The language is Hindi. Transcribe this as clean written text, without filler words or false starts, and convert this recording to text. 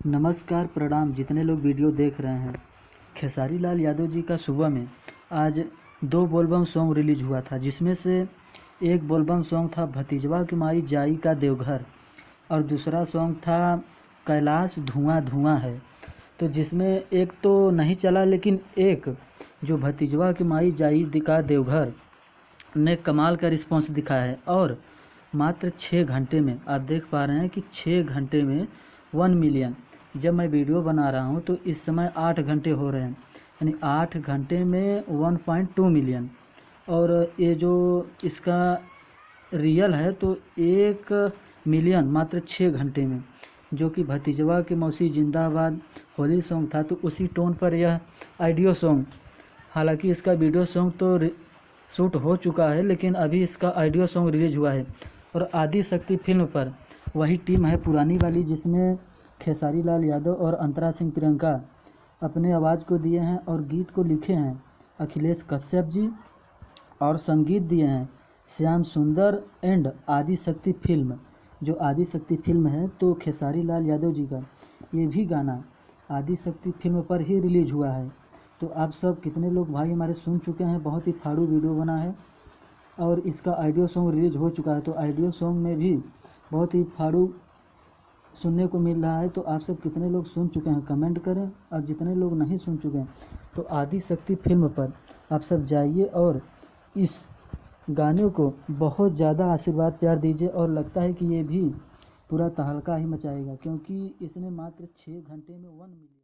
नमस्कार प्रणाम जितने लोग वीडियो देख रहे हैं। खेसारी लाल यादव जी का सुबह में आज 2 बोलबम सॉन्ग रिलीज हुआ था, जिसमें से एक बोलबम सॉन्ग था भतीजवा की माई जाई का देवघर और दूसरा सॉन्ग था कैलाश धुआं धुआं है। तो जिसमें एक तो नहीं चला, लेकिन एक जो भतीजवा की माई जाई का देवघर ने कमाल का रिस्पॉन्स दिखाया है। और मात्र 6 घंटे में आप देख पा रहे हैं कि 6 घंटे में 1 मिलियन। जब मैं वीडियो बना रहा हूं तो इस समय 8 घंटे हो रहे हैं, यानी 8 घंटे में 1.2 मिलियन। और ये जो इसका रियल है तो 1 मिलियन मात्र 6 घंटे में, जो कि भतीजवा की मौसी जिंदाबाद होली सॉन्ग था। तो उसी टोन पर यह ऑडियो सॉन्ग, हालांकि इसका वीडियो सॉन्ग तो शूट हो चुका है, लेकिन अभी इसका ऑडियो सॉन्ग रिलीज हुआ है। और आदि शक्ति फिल्म पर वही टीम है पुरानी वाली, जिसमें खेसारी लाल यादव और अंतरा सिंह प्रियंका अपने आवाज़ को दिए हैं और गीत को लिखे हैं अखिलेश कश्यप जी, और संगीत दिए हैं श्याम सुंदर एंड आदि शक्ति फिल्म। जो आदि शक्ति फिल्म है तो खेसारी लाल यादव जी का ये भी गाना आदि शक्ति फिल्म पर ही रिलीज हुआ है। तो आप सब कितने लोग भाई हमारे सुन चुके हैं। बहुत ही फाड़ू वीडियो बना है और इसका ऑडियो सॉन्ग रिलीज हो चुका है। तो ऑडियो सॉन्ग में भी बहुत ही फाड़ू सुनने को मिल रहा है। तो आप सब कितने लोग सुन चुके हैं कमेंट करें, और जितने लोग नहीं सुन चुके हैं तो आदि शक्ति फिल्म पर आप सब जाइए और इस गाने को बहुत ज़्यादा आशीर्वाद प्यार दीजिए। और लगता है कि ये भी पूरा तहलका ही मचाएगा, क्योंकि इसने मात्र 6 घंटे में 1 मिलियन